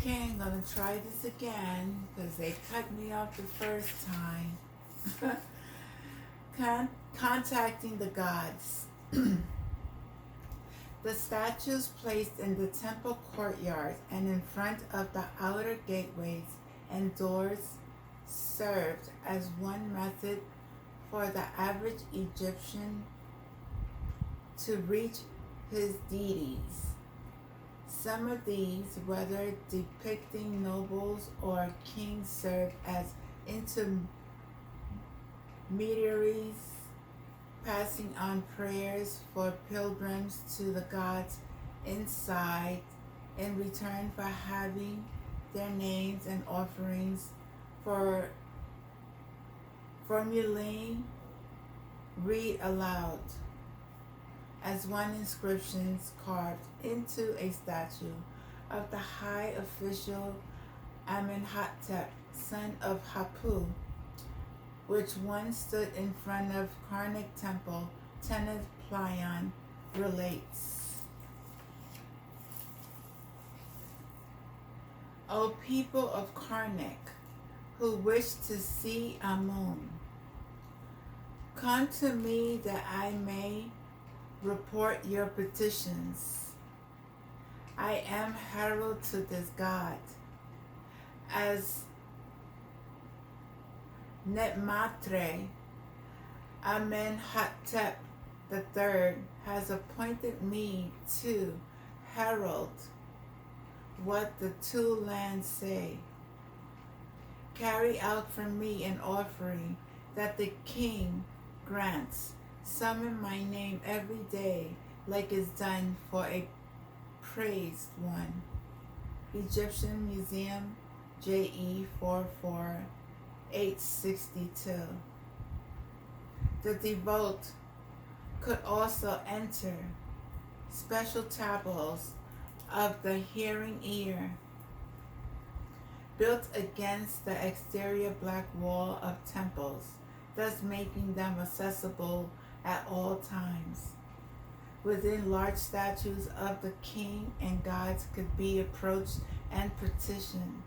Okay, I'm gonna try this again because they cut me off the first time. Contacting the gods. The statues placed in the temple courtyard and in front of the outer gateways and doors served as one method for the average Egyptian to reach his deities. Some of these, whether depicting nobles or kings, served as intermediaries, passing on prayers for pilgrims to the gods inside in return for having their names and offerings for formulae read aloud, as one inscription carved into a statue of the high official Amenhotep, son of Hapu, which once stood in front of Karnak Temple, Teneth Plyon, relates. O people of Karnak, who wish to see Amun, come to me that I may report your petitions. I am herald to this God, as Netmatre Amenhotep III has appointed me to herald what the two lands say. Carry out from me an offering that the king grants. Summon my name every day like is done for a praised one. Egyptian Museum, JE 44862. The devout could also enter special tableaus of the hearing ear built against the exterior black wall of temples, thus making them accessible at all times. Within, large statues of the king and gods could be approached and petitioned.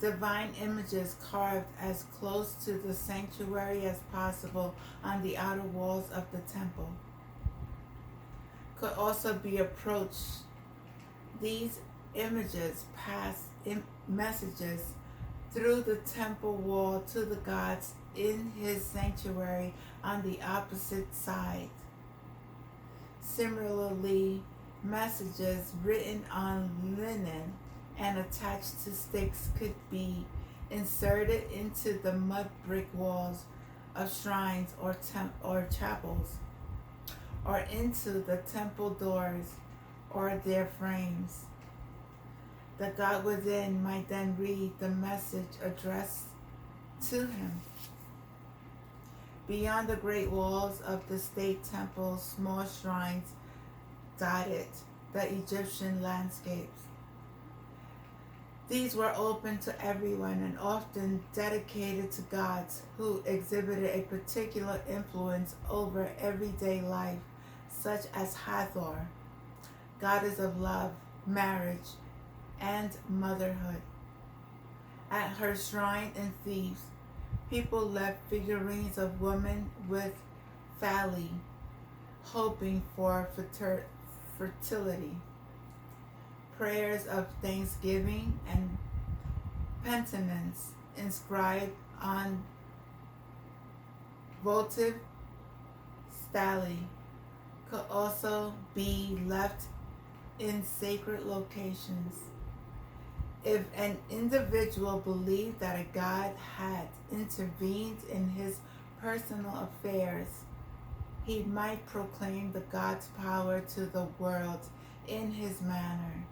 Divine images carved as close to the sanctuary as possible on the outer walls of the temple could also be approached. These images pass messages through the temple wall to the gods in his sanctuary on the opposite side. Similarly, messages written on linen and attached to sticks could be inserted into the mud brick walls of shrines or chapels, or into the temple doors or their frames. The god within might then read the message addressed to him. Beyond the great walls of the state temples, small shrines dotted the Egyptian landscapes. These were open to everyone and often dedicated to gods who exhibited a particular influence over everyday life, such as Hathor, goddess of love, marriage, and motherhood. At her shrine in Thebes, people left figurines of women with phalli, hoping for fertility. Prayers of thanksgiving and penitence inscribed on votive stelae could also be left in sacred locations. If an individual believed that a god had intervened in his personal affairs, he might proclaim the god's power to the world in his manner.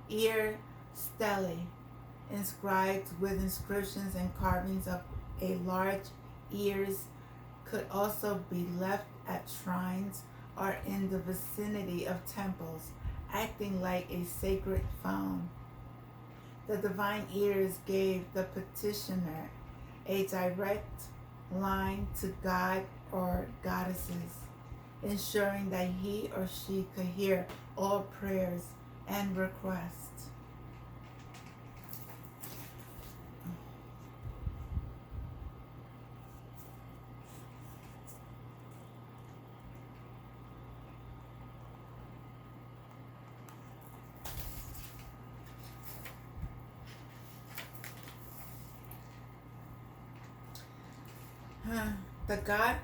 Ear stelae, inscribed with inscriptions and carvings of a large ears, could also be left at shrines or in the vicinity of temples, acting like a sacred phone. The divine ears gave the petitioner a direct line to God or goddesses, ensuring that he or she could hear all prayers and request. The god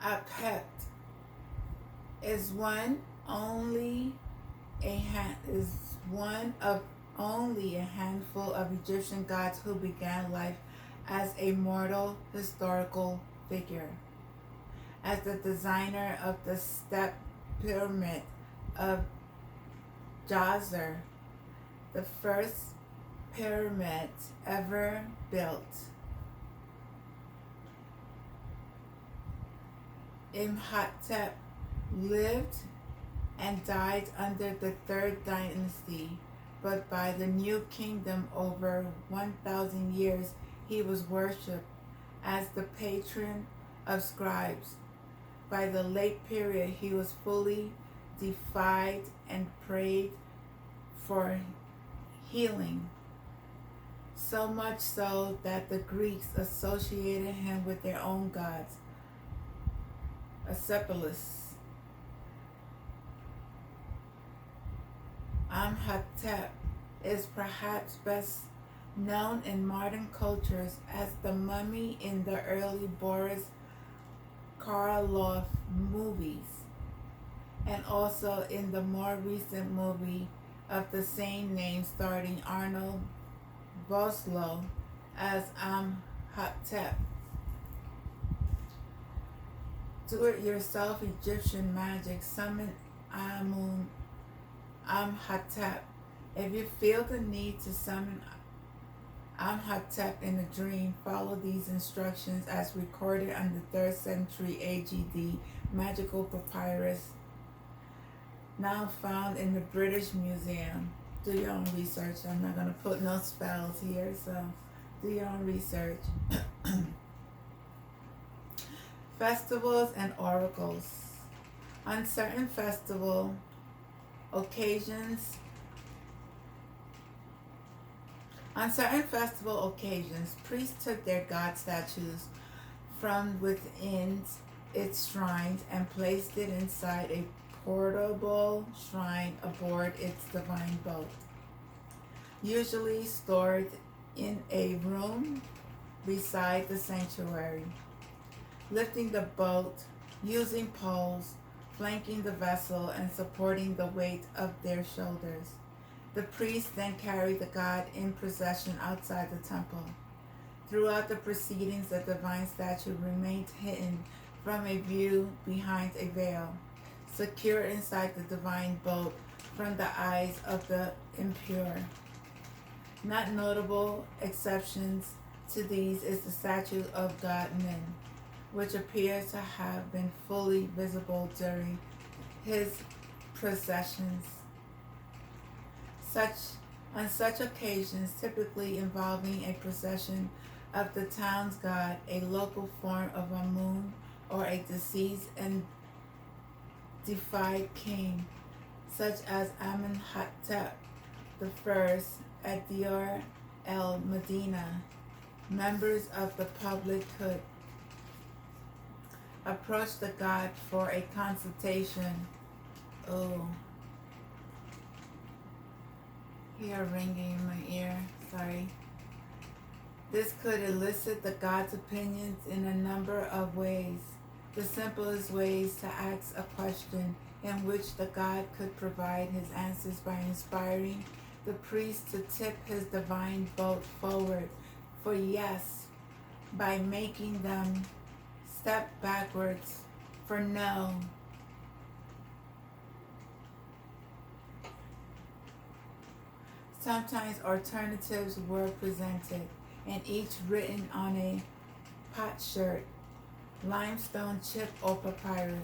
Apep is one of only a handful of Egyptian gods who began life as a mortal historical figure. As the designer of the step pyramid of Djoser, the first pyramid ever built, Imhotep lived and died under the third dynasty, but by the new kingdom over 1,000 years he was worshipped as the patron of scribes. By the late period he was fully deified and prayed for healing, so much so that the Greeks associated him with their own gods. Asclepius. Imhotep is perhaps best known in modern cultures as the mummy in the early Boris Karloff movies, and also in the more recent movie of the same name starring Arnold Vosloo as Imhotep. Do-it-yourself Egyptian magic summon Imhotep. If you feel the need to summon Imhotep in a dream, follow these instructions as recorded on the 3rd century AGD magical papyrus, now found in the British Museum. Do your own research. I'm not going to put no spells here, so do your own research. Festivals and oracles. On certain festival occasions, priests took their god statues from within its shrines and placed it inside a portable shrine aboard its divine boat, usually stored in a room beside the sanctuary. Lifting the boat, using poles, flanking the vessel, and supporting the weight of their shoulders. The priests then carried the god in procession outside the temple. Throughout the proceedings, the divine statue remained hidden from a view behind a veil, secure inside the divine boat from the eyes of the impure. Not notable exceptions to these is the statue of god Min, which appears to have been fully visible during his processions. On such occasions, typically involving a procession of the town's god, a local form of Amun, or a deceased and deified king, such as Amenhotep I at Dior el Medina, members of the public could approach the god for a consultation. Oh, hear ringing in my ear. Sorry. This could elicit the god's opinions in a number of ways. The simplest ways to ask a question in which the god could provide his answers by inspiring the priest to tip his divine boat forward for yes, by making them step backwards for no. Sometimes alternatives were presented, and each written on a potsherd, limestone chip, or papyrus.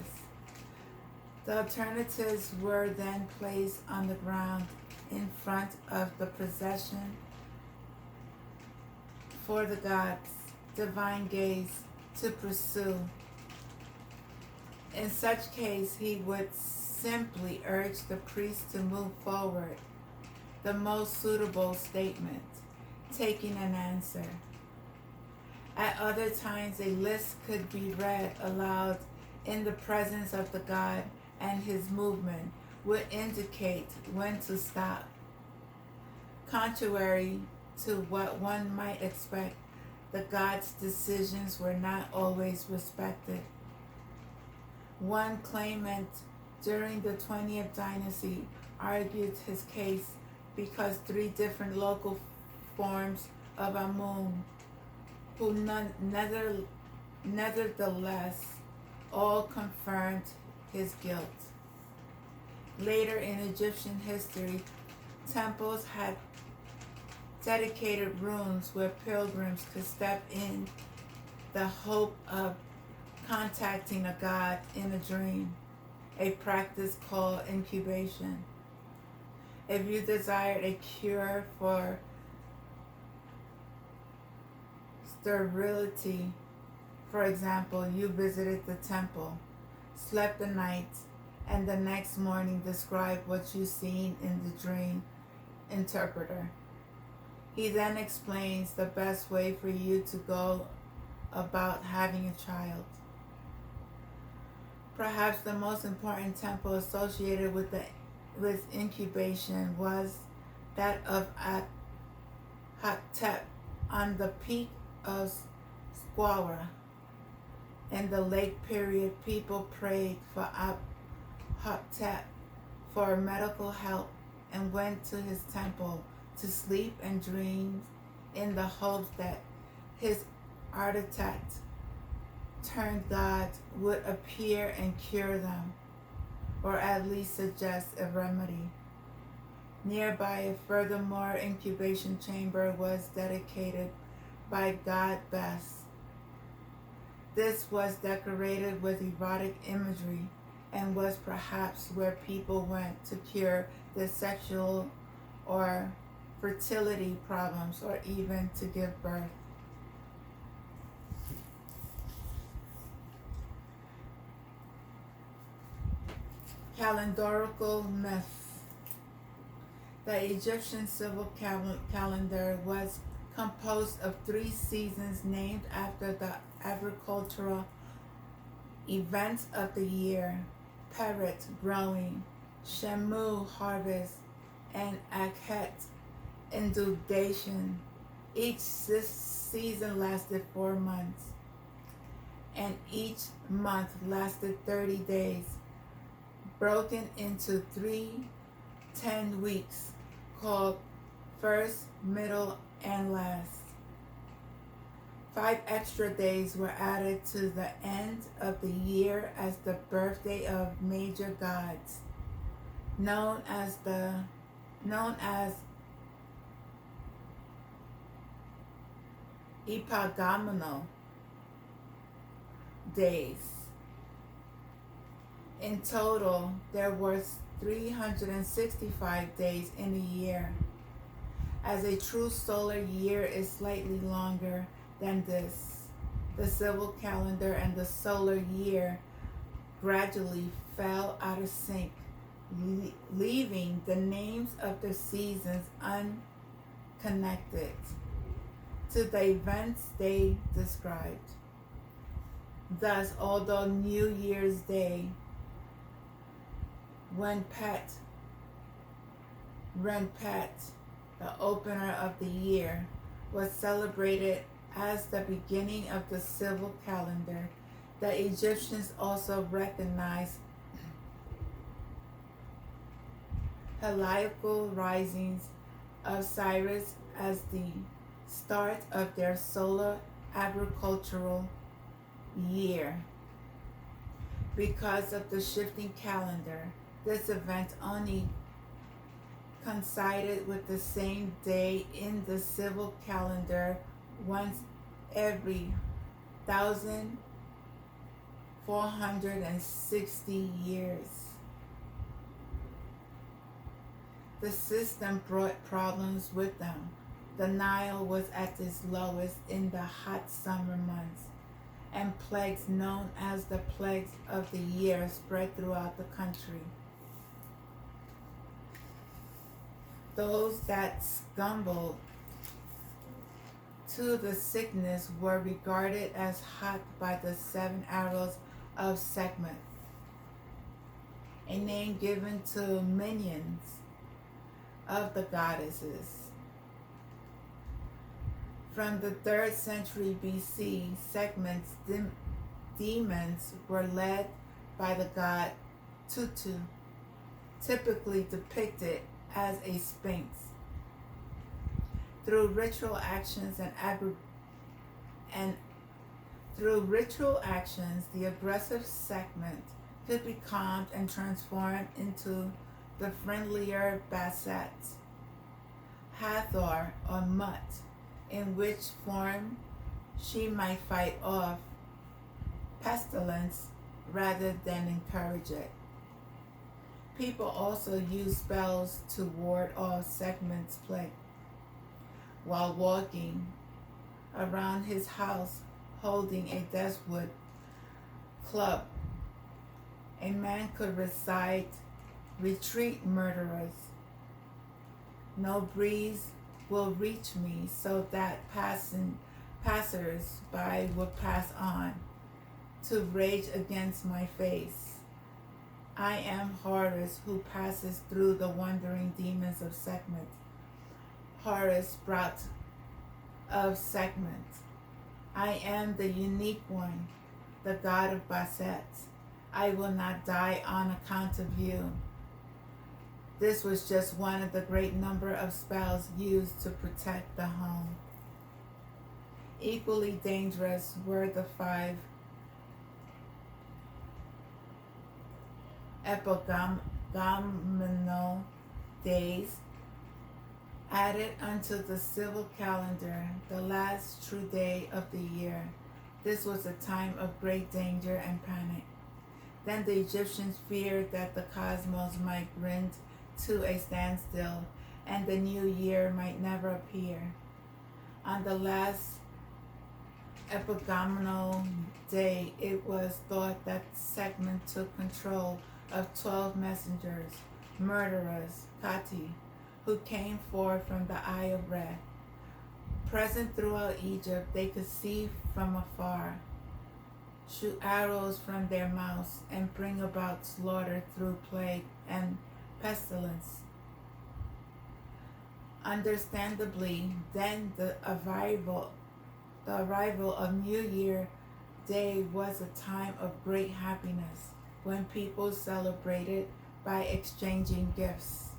The alternatives were then placed on the ground in front of the procession for the god's divine gaze to pursue. In such case, he would simply urged the priest to move forward the most suitable statement, taking an answer. At other times, a list could be read aloud in the presence of the god, and his movement would indicate when to stop. Contrary to what one might expect, the god's decisions were not always respected. One claimant during the 20th dynasty argued his case because three different local forms of Amun, who nevertheless all confirmed his guilt. Later in Egyptian history, temples had dedicated rooms where pilgrims could step in the hope of contacting a god in a dream, a practice called incubation. If you desired a cure for sterility, for example, you visited the temple, slept the night, and the next morning described what you seen in the dream interpreter. He then explains the best way for you to go about having a child. Perhaps the most important temple associated with incubation was that of At-Hotep on the peak of Squara. In the late period, people prayed for Hotep for medical help and went to his temple to sleep and dream in the hopes that his artifact turned God would appear and cure them, or at least suggest a remedy. Nearby, a furthermore incubation chamber was dedicated by God Bes. This was decorated with erotic imagery and was perhaps where people went to cure their sexual or fertility problems, or even to give birth. Calendarical myth. The Egyptian civil calendar was composed of 3 seasons named after the agricultural events of the year: Peret, growing; Shemu, harvest; and Akhet, inundation. Each season lasted 4 months, and each month lasted 30 days, broken into 3 10-weeks, called first, middle, and last. 5 extra days were added to the end of the year as the birthday of major gods, known as epagomenal days. In total, there were 365 days in a year, as a true solar year is slightly longer than this. The civil calendar and the solar year gradually fell out of sync, leaving the names of the seasons unconnected to the events they described. Thus, although New Year's Day, Renpet, the opener of the year, was celebrated as the beginning of the civil calendar, the Egyptians also recognized heliacal risings of Cyrus as the start of their solar agricultural year. Because of the shifting calendar, this event only coincided with the same day in the civil calendar once every 1,460 years. The system brought problems with them. The Nile was at its lowest in the hot summer months, and plagues known as the plagues of the year spread throughout the country. Those that succumbed to the sickness were regarded as hot by the 7 arrows of Sekhmet, a name given to minions of the goddesses. From the 3rd century BC, Sekhmet's demons were led by the god Tutu, typically depicted as a sphinx. Through ritual actions the aggressive Sekhmet could be calmed and transformed into the friendlier Bastet, Hathor, or Mut, in which form she might fight off pestilence rather than encourage it. People also use spells to ward off Sekhmet's plague. While walking around his house holding a deathwood club, a man could recite, "Retreat, murderers. No breeze will reach me," so that passers-by would pass on, to rage against my face. I am Horus, who passes through the wandering demons of Sekhmet. Horus, sprout of Sekhmet. I am the unique one, the god of Bastet. I will not die on account of you. This was just one of the great number of spells used to protect the home. Equally dangerous were the 5 epagomenal days added unto the civil calendar, the last true day of the year. This was a time of great danger and panic. Then the Egyptians feared that the cosmos might grind to a standstill and the new year might never appear. On the last epagomenal day, it was thought that Sekhmet took control of 12 messengers, murderers, Kati, who came forth from the Eye of Re. Present throughout Egypt, they could see from afar, shoot arrows from their mouths, and bring about slaughter through plague and pestilence. Understandably, then the arrival of New Year Day was a time of great happiness, when people celebrated by exchanging gifts.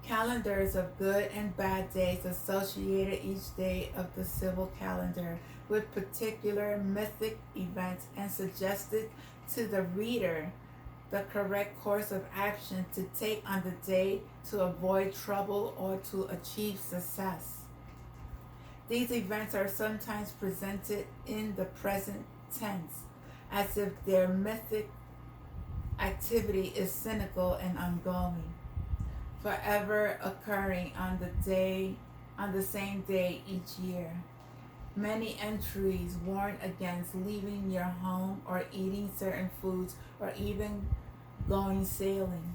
Calendars of good and bad days associated each day of the civil calendar with particular mythic events and suggested to the reader the correct course of action to take on the day to avoid trouble or to achieve success. These events are sometimes presented in the present tense, as if their mythic activity is cynical and ongoing, forever occurring on the same day each year. Many entries warn against leaving your home or eating certain foods or even going sailing.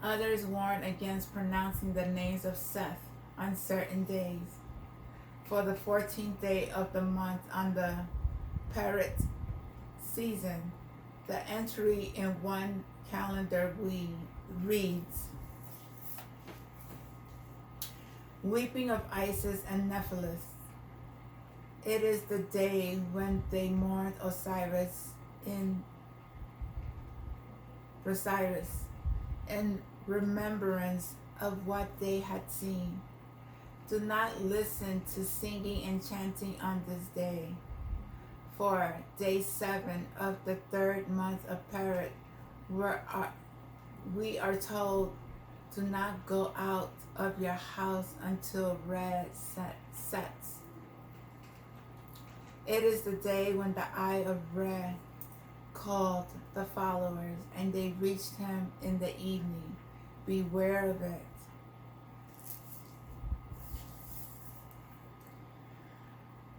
Others warn against pronouncing the names of Seth on certain days. For the 14th day of the month on the Perit season, the entry in one calendar reads, "Weeping of Isis and Nephilis. It is the day when they mourned Osiris in remembrance of what they had seen. Do not listen to singing and chanting on this day. For day 7 of the 3rd month of Perit, we are told, do not go out of your house until red sets. It is the day when the Eye of Re called the followers, and they reached him in the evening. Beware of it."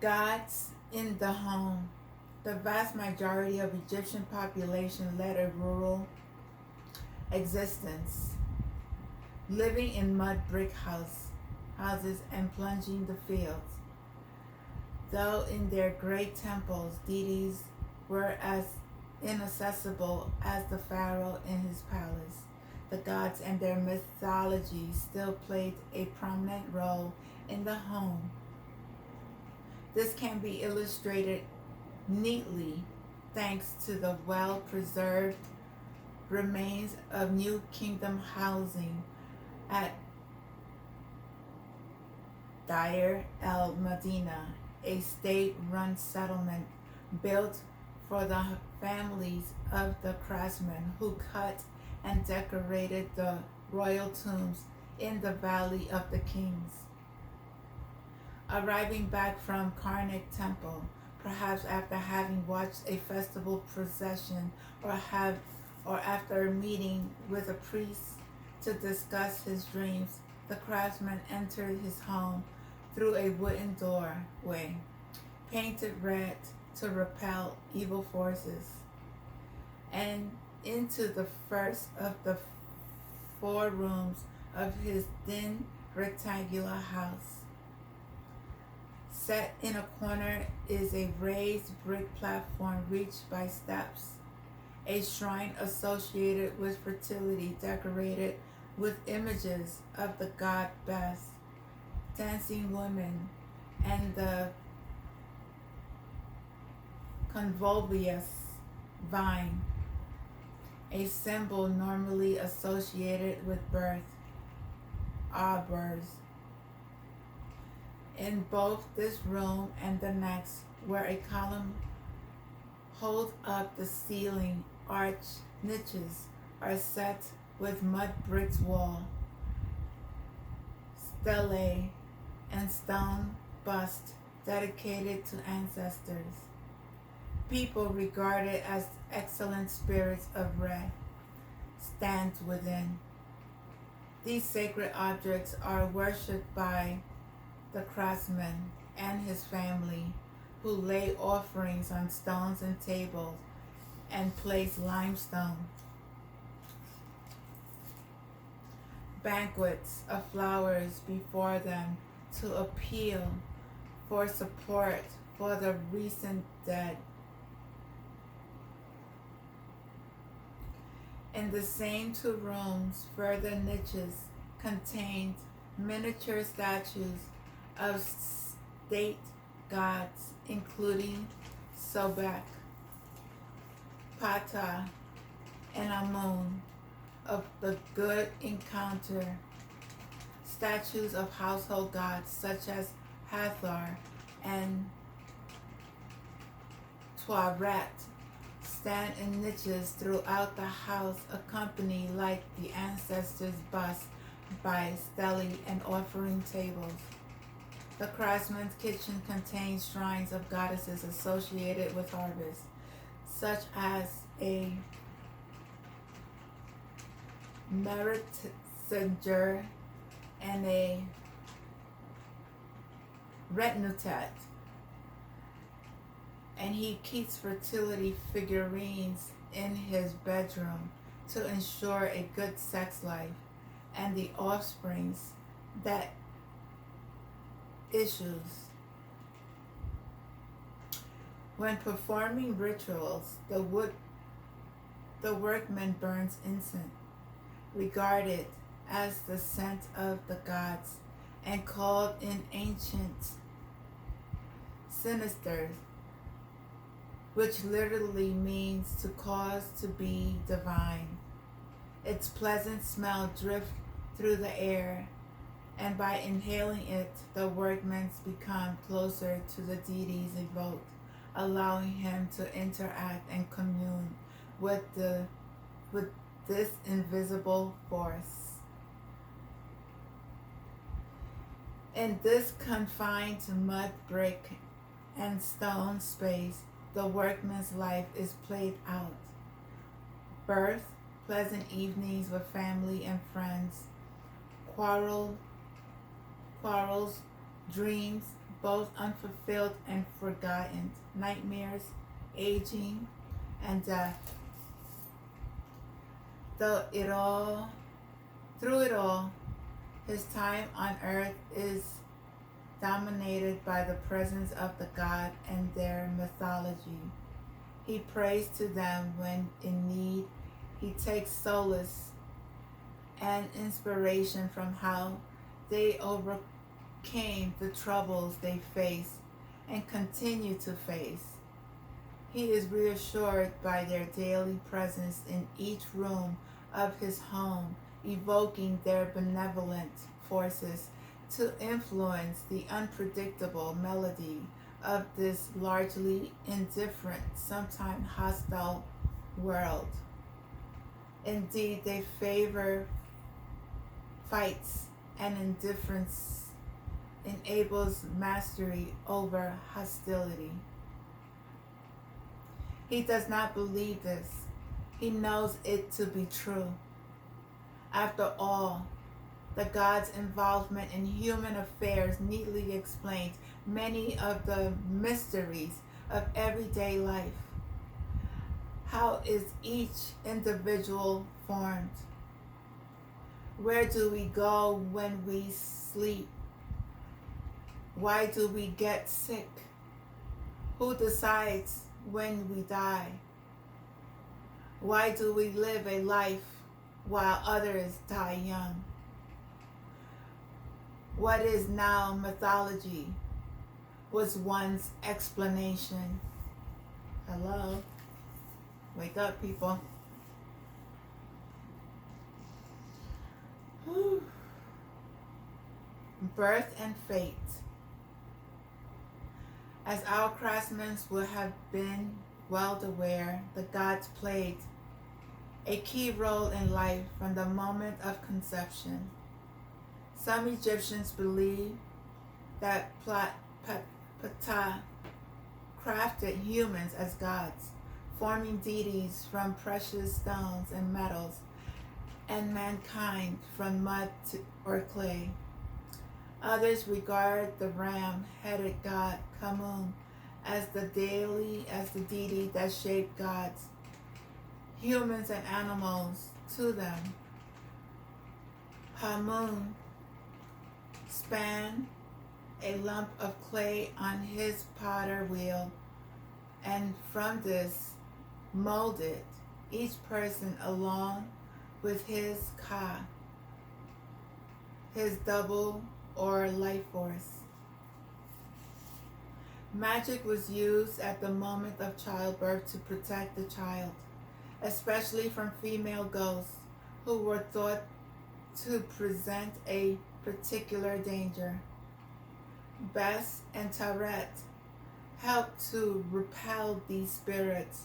Gods in the home. The vast majority of Egyptian population led a rural existence. living in mud brick houses and plunging the fields. Though in their great temples, deities were as inaccessible as the pharaoh in his palace. The gods and their mythology still played a prominent role in the home. This can be illustrated neatly thanks to the well-preserved remains of New Kingdom housing at Deir el-Medina, a state-run settlement built for the families of the craftsmen who cut and decorated the royal tombs in the Valley of the Kings. Arriving back from Karnak Temple, perhaps after having watched a festival procession or after a meeting with a priest to discuss his dreams, the craftsman entered his home through a wooden doorway, painted red to repel evil forces, and into the first of the 4 rooms of his thin rectangular house. Set in a corner is a raised brick platform reached by steps, a shrine associated with fertility decorated with images of the god Bes, dancing women, and the convolvulus vine, a symbol normally associated with birth, arbors. In both this room and the next, where a column holds up the ceiling, arch niches are set with mud bricks wall, stelae, and stone busts dedicated to ancestors. People regarded as excellent spirits of Re stand within. These sacred objects are worshipped by the craftsman and his family, who lay offerings on stones and tables and place limestone banquets of flowers before them to appeal for support for the recent dead. In the same 2 rooms, further niches contained miniature statues of state gods, including Sobek, Ptah, and Amun of the Good Encounter, statues of household gods such as Hathor and Tuaret stand in niches throughout the house, accompanied like the ancestors' busts by stelae and offering tables. The craftsman's kitchen contains shrines of goddesses associated with harvest, such as a Meritzinger and a Retnutet, and he keeps fertility figurines in his bedroom to ensure a good sex life and the offsprings that issues. When performing rituals, the workman burns incense, regarded as the scent of the gods, and called in ancient sinister, which literally means to cause to be divine. Its pleasant smell drifts through the air, and by inhaling it, the workmen become closer to the deities evoked, allowing him to interact and commune with this invisible force. In this confined mud brick and stone space, the workman's life is played out. Birth, pleasant evenings with family and friends, quarrels, dreams, both unfulfilled and forgotten, nightmares, aging, and death. Though it all Through it all, his time on earth is dominated by the presence of the God and their mythology. He prays to them when in need. He takes solace and inspiration from how they overcame the troubles they face and continue to face. He is reassured by their daily presence in each room of his home, evoking their benevolent forces to influence the unpredictable melody of this largely indifferent, sometimes hostile world. Indeed, they favor fights, and indifference enables mastery over hostility. He does not believe this. He knows it to be true. After all, the God's involvement in human affairs neatly explains many of the mysteries of everyday life. How is each individual formed? Where do we go when we sleep? Why do we get sick? Who decides when we die? Why do we live a life while others die young? What is now mythology was once explanation. Hello? Wake up, people. Whew. Birth and fate. As our craftsmen would have been well aware, the gods played a key role in life from the moment of conception. Some Egyptians believed that Ptah crafted humans as gods, forming deities from precious stones and metals, and mankind from mud or clay. Others regard the ram-headed god Khamun as the deity that shaped gods, humans and animals to them. Khamun span a lump of clay on his potter wheel, and from this molded each person along with his ka, his double or life force. Magic was used at the moment of childbirth to protect the child, especially from female ghosts who were thought to present a particular danger. Bes and Taret helped to repel these spirits.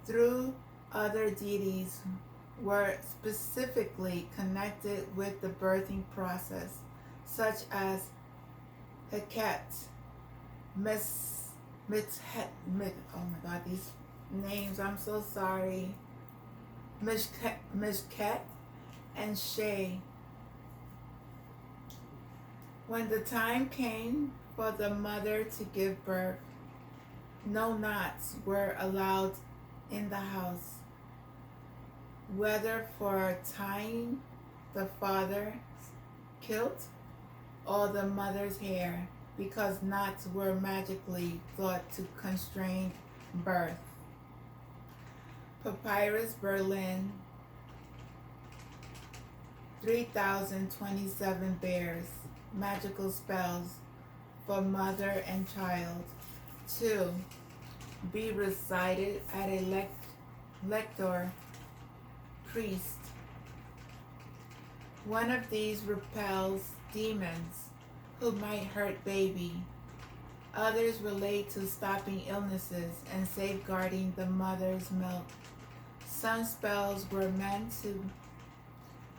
Through other deities were specifically connected with the birthing process, such as Heket, oh my God, these names, I'm so sorry, Mishket, and Shay. When the time came for the mother to give birth, no knots were allowed in the house, whether for tying the father's kilt or the mother's hair, because knots were magically thought to constrain birth. Papyrus Berlin 3027 bears magical spells for mother and child to be recited at a lector priest. One of these repels demons who might hurt baby. Others relate to stopping illnesses and safeguarding the mother's milk. Some spells were meant to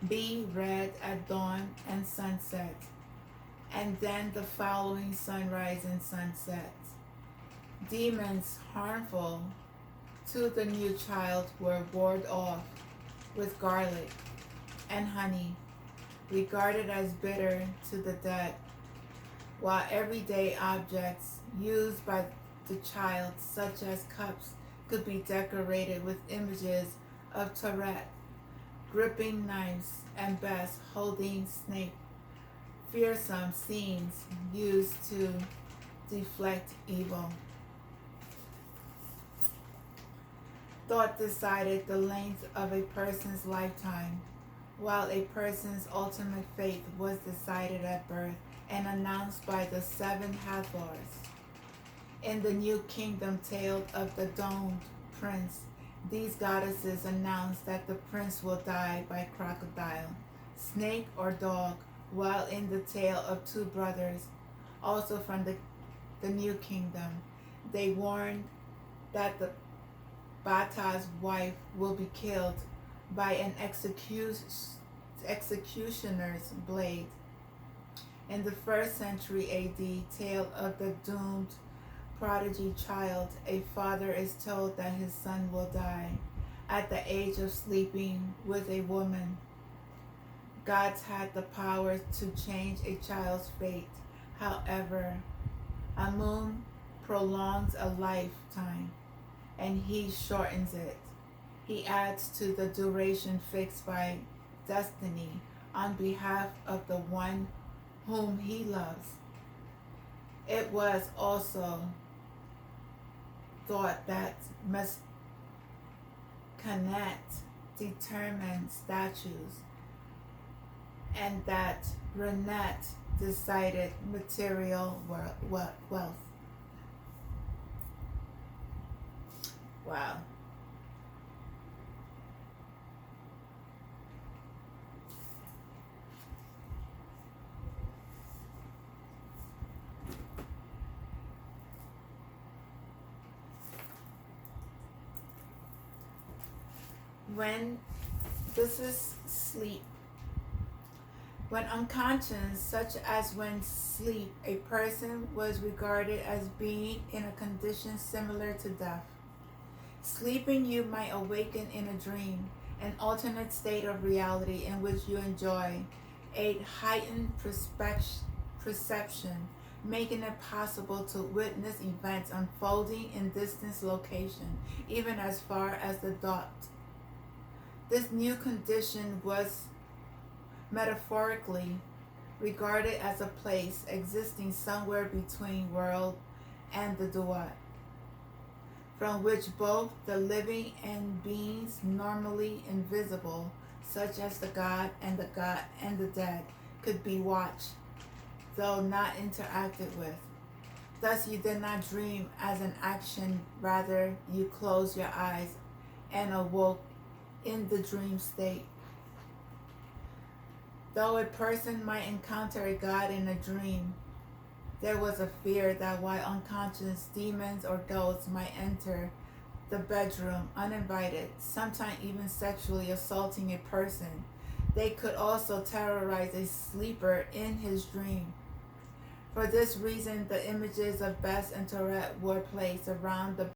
be read at dawn and sunset, and then the following sunrise and sunset. Demons harmful to the new child were warded off with garlic and honey, regarded as bitter to the dead, while everyday objects used by the child, such as cups, could be decorated with images of Taret, gripping knives, and Bess holding snake. Fearsome scenes used to deflect evil. Thought decided the length of a person's lifetime, while a person's ultimate fate was decided at birth and announced by the seven Hathors. In the New Kingdom tale of the Domed Prince, these goddesses announce that the prince will die by crocodile, snake, or dog, while in the tale of two brothers, also from the New Kingdom, they warned that the Bata's wife will be killed by an executioner's blade. In the 1st century AD tale of the doomed prodigy child, a father is told that his son will die at the age of sleeping with a woman. Gods had the power to change a child's fate. However, Amun prolongs a lifetime, and he shortens it. He adds to the duration fixed by destiny on behalf of the one whom he loves. It was also thought that Mescanet determined statues and that Renet decided material wealth. Wow. When this is sleep. When unconscious, such as when sleep, a person was regarded as being in a condition similar to death. Sleeping, you might awaken in a dream, an alternate state of reality in which you enjoy a heightened perception, making it possible to witness events unfolding in distant location, even as far as the dot. This new condition was metaphorically regarded as a place existing somewhere between world and the duat, from which both the living and beings normally invisible, such as the God and the dead, could be watched, though not interacted with. Thus you did not dream as an action, rather you closed your eyes and awoke in the dream state. Though a person might encounter a god in a dream, there was a fear that while unconscious, demons or ghosts might enter the bedroom uninvited, sometimes even sexually assaulting a person. They could also terrorize a sleeper in his dream. For this reason, the images of Bess and Tourette were placed around the